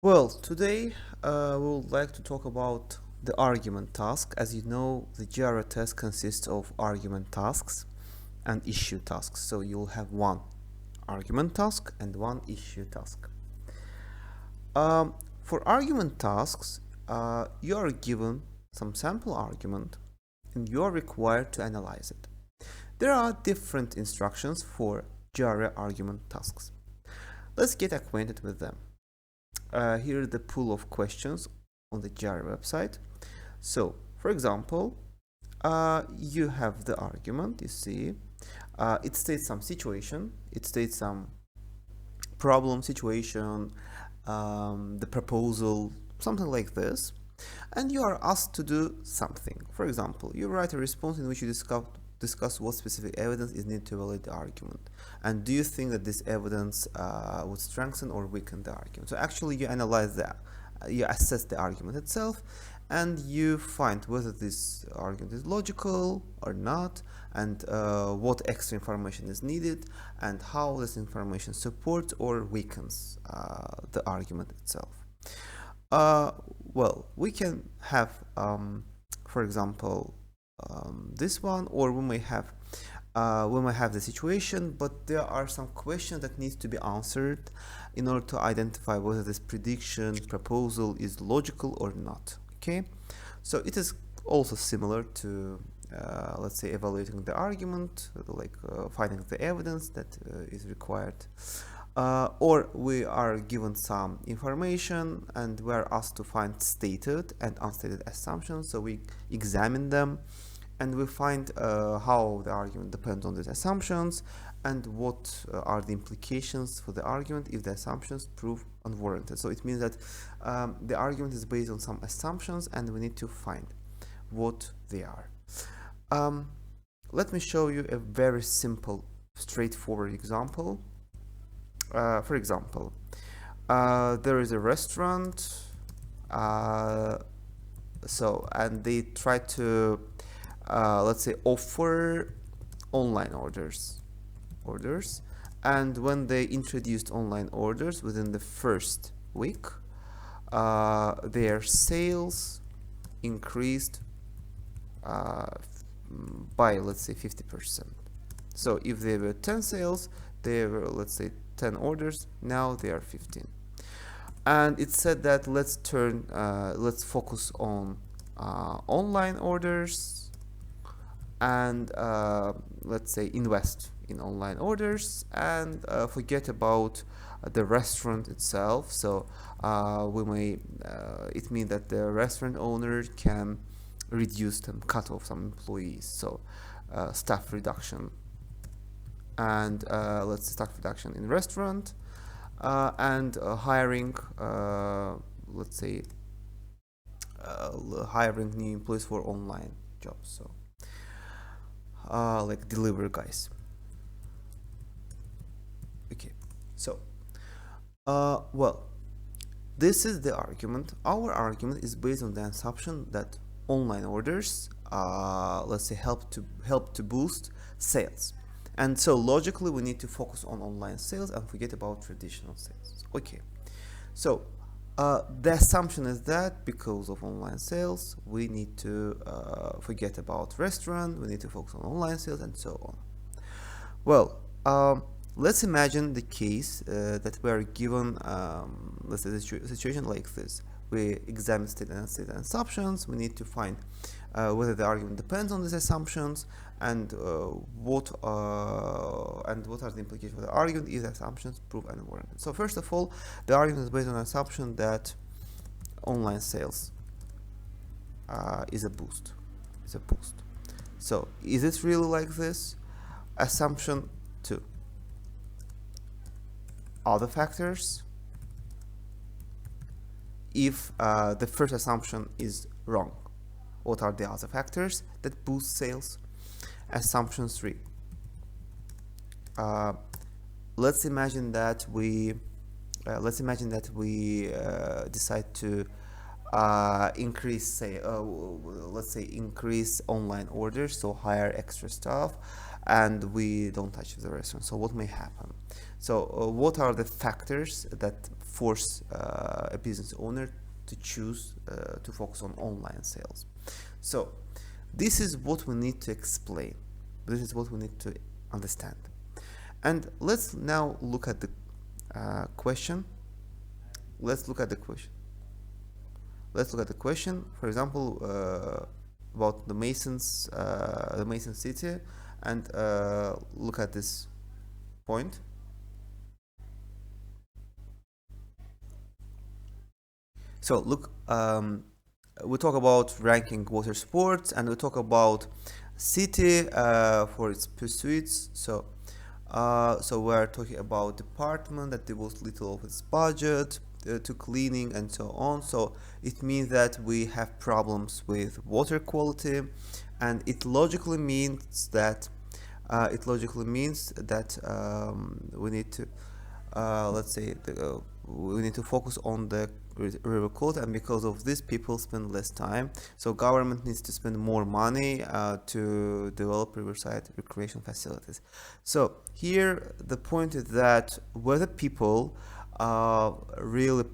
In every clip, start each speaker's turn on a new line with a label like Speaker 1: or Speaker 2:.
Speaker 1: Well, today we would like to talk about the argument task. As you know, the GRE test consists of argument tasks and issue tasks. So you'll have one argument task and one issue task. For argument tasks, you are given some sample argument and you are required to analyze it. There are different instructions for GRE argument tasks. Let's get acquainted with them. Here is the pool of questions on the GRE website. So, for example, you have the argument, you see, it states some situation, it states some problem situation, the proposal, something like this, and you are asked to do something. For example, you write a response in which you discuss what specific evidence is needed to evaluate the argument, and do you think that this evidence would strengthen or weaken the argument. So actually you analyze that, you assess the argument itself, and you find whether this argument is logical or not, and what extra information is needed, and how this information supports or weakens the argument itself. Well, we can have, for example, this one, or we may have the situation, but there are some questions that needs to be answered in order to identify whether this prediction proposal is logical or not. Okay, so it is also similar to let's say evaluating the argument, like finding the evidence that is required. Or we are given some information and we are asked to find stated and unstated assumptions, so we examine them and we find how the argument depends on these assumptions and what are the implications for the argument if the assumptions prove unwarranted. So it means that the argument is based on some assumptions and we need to find what they are. Let me show you a very simple, straightforward example. For example, there is a restaurant, and they try to let's say offer online orders, and when they introduced online orders within the first week, their sales increased by, let's say, 50%. So if there were 10 sales, there were, let's say, 10 orders, now they are 15. And it said that let's focus on online orders and let's say invest in online orders and forget about the restaurant itself. So we may it means that the restaurant owner can reduce and cut off some employees, so staff reduction, and let's say staff reduction in restaurant and hiring, let's say hiring new employees for online jobs, so like delivery guys. Okay, so well, this is the argument. Our argument is based on the assumption that online orders let's say help to boost sales, and so logically we need to focus on online sales and forget about traditional sales. Okay, so the assumption is that because of online sales we need to forget about restaurant, we need to focus on online sales, and so on. Well, let's imagine the case that we are given, let's say, a situation like this. We examine stated and unstated assumptions. We need to find whether the argument depends on these assumptions, and what are the implications for the argument if the assumptions prove unwarranted. So first of all, the argument is based on the assumption that online sales is a boost. So is it really like this? Assumption 2. Other factors. If the first assumption is wrong, what are the other factors that boost sales? Assumption 3. Let's imagine that we decide to increase, say, let's say, increase online orders, so hire extra staff, and we don't touch the restaurant. So what may happen? So what are the factors that force a business owner to choose to focus on online sales? So this is what we need to explain. This is what we need to understand. And let's now look at the question. Let's look at the question. Let's look at the question. For example, about the Mason City, and look at this point. So look, we talk about ranking water sports, and we talk about city for its pursuits. So we're talking about department that devotes little of its budget to cleaning and so on. So it means that we have problems with water quality, and it logically means that we need to let's say we need to focus on the river quality, and because of this people spend less time. So government needs to spend more money to develop riverside recreation facilities. So here the point is that whether people really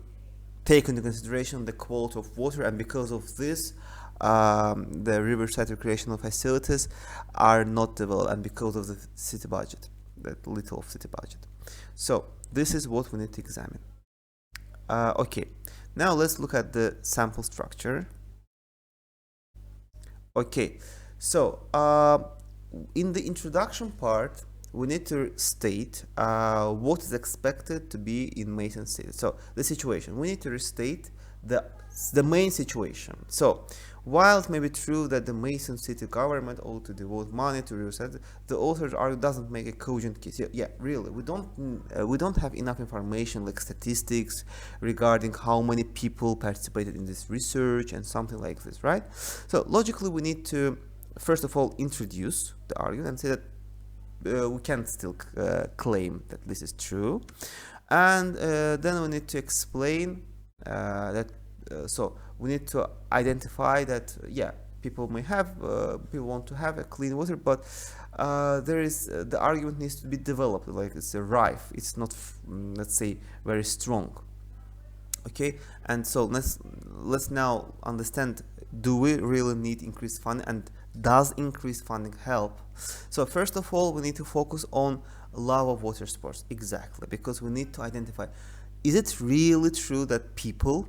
Speaker 1: take into consideration the quality of water, and because of this the riverside recreational facilities are not developed, and because of the city budget, that little of city budget. So this is what we need to examine. Okay, now let's look at the sample structure. Okay, so in the introduction part, we need to state what is expected to be in Mason City. So the situation, we need to restate the main situation. So while it may be true that the Mason City government ought to devote money to riverside, the authors argue doesn't make a cogent case. Yeah, really, we don't have enough information like statistics regarding how many people participated in this research and something like this, right? So logically, we need to first of all introduce the argument and say that we can still claim that this is true, and then we need to explain that. So we need to identify that people may have people want to have a clean water, but there is the argument needs to be developed, like it's a rife, it's not let's say very strong. Okay, and so let's now understand, do we really need increased funding, and does increased funding help? So first of all, we need to focus on love of water sports, exactly, because we need to identify, is it really true that people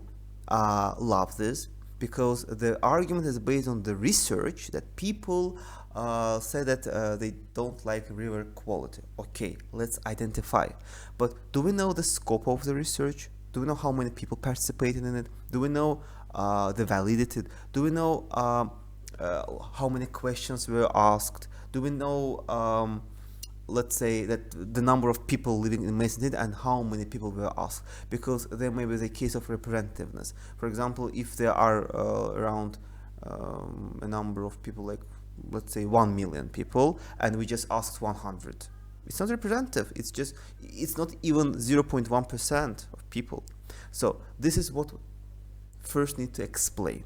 Speaker 1: love this? Because the argument is based on the research that people say that they don't like river quality. Okay, let's identify. But do we know the scope of the research? Do we know how many people participated in it? Do we know the validity? Do we know how many questions were asked? Do we know let's say that the number of people living in Mason City and how many people were asked? Because there may be the case of representativeness. For example, if there are around a number of people, like let's say 1 million people, and we just asked 100, it's not representative. It's not even 0.1% of people. So this is what first need to explain.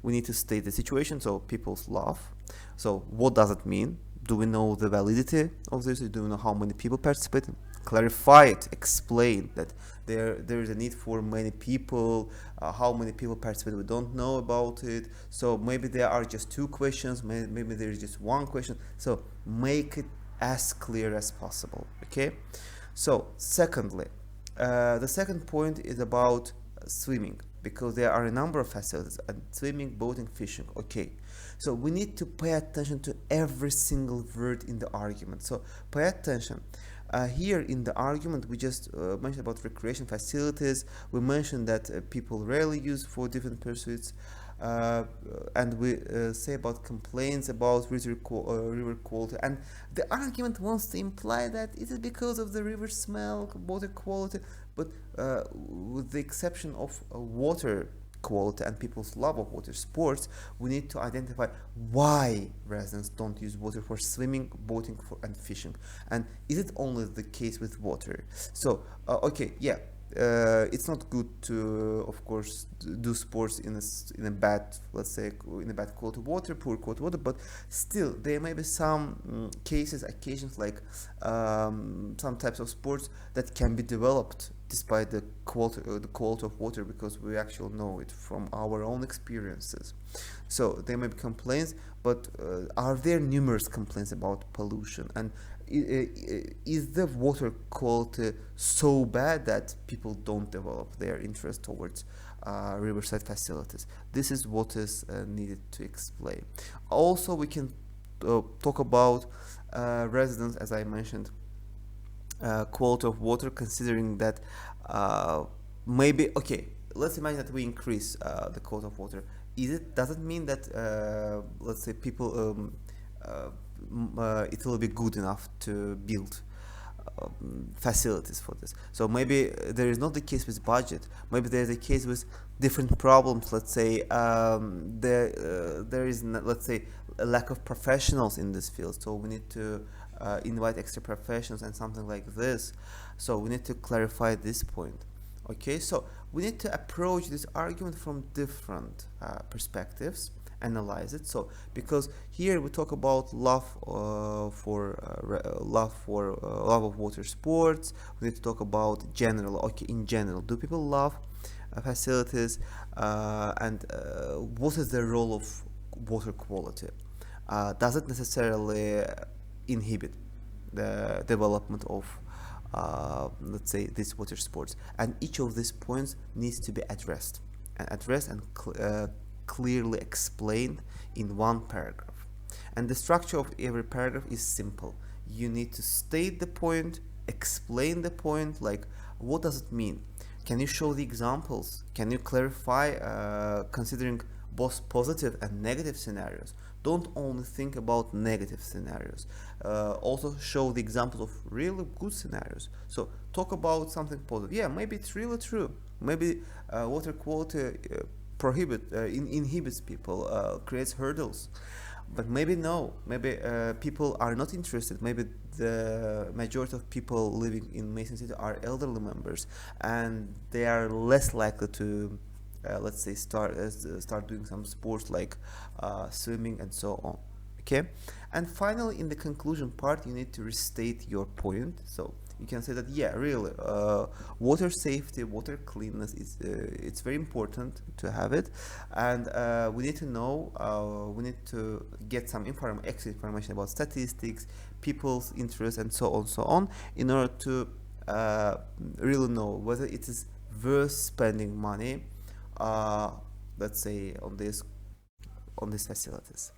Speaker 1: We need to state the situation, so people's laugh. So what does it mean? Do we know the validity of this? Do we know how many people participated? Clarify it, explain that there is a need for many people. How many people participate, we don't know about it. So maybe there are just 2 questions, maybe there is just 1 question. So make it as clear as possible. Okay, so secondly, the second point is about swimming, because there are a number of facilities, and swimming, boating, fishing. Okay, so we need to pay attention to every single word in the argument. So pay attention. Here in the argument, we just mentioned about recreation facilities. We mentioned that people rarely use for different pursuits, and we say about complaints about river quality, and the argument wants to imply that it is because of the river smell, water quality, but with the exception of water quality and people's love of water sports, we need to identify why residents don't use water for swimming, boating, and fishing. And is it only the case with water? So okay, it's not good to, of course, do sports in a bad, let's say, in a bad quality water, poor quality water. But still, there may be some cases, occasions, like some types of sports that can be developed despite the quality of water, because we actually know it from our own experiences. So there may be complaints, but are there numerous complaints about pollution? And is the water quality so bad that people don't develop their interest towards riverside facilities? This is what is needed to explain. Also, we can talk about residents, as I mentioned, quality of water, considering that maybe, okay, let's imagine that we increase the quality of water. Does it mean that, let's say, people it will be good enough to build facilities for this? So maybe there is not the case with budget. Maybe there is a case with different problems. Let's say there is, let's say, a lack of professionals in this field. So we need to invite extra professionals and something like this. So we need to clarify this point. Okay, so we need to approach this argument from different perspectives, analyze it. So because here we talk about love love of water sports, we need to talk about general. Okay, in general, do people love facilities, and what is the role of water quality? Does it necessarily inhibit the development of, let's say, these water sports? And each of these points needs to be addressed and clearly explained in one paragraph. And the structure of every paragraph is simple. You need to state the point, explain the point, like what does it mean? Can you show the examples? Can you clarify, considering both positive and negative scenarios? Don't only think about negative scenarios. Also show the examples of really good scenarios. So talk about something positive. Yeah, maybe it's really true. Maybe water quality inhibits people, creates hurdles. But maybe no. Maybe people are not interested. Maybe the majority of people living in Mason City are elderly members, and they are less likely to, let's say, start doing some sports like swimming and so on. Okay, and finally, in the conclusion part, you need to restate your point. So you can say that, yeah, really, water safety, water cleanness is it's very important to have it, and we need to know, we need to get some extra information about statistics, people's interests, and so on, in order to really know whether it is worth spending money, let's say, on these facilities.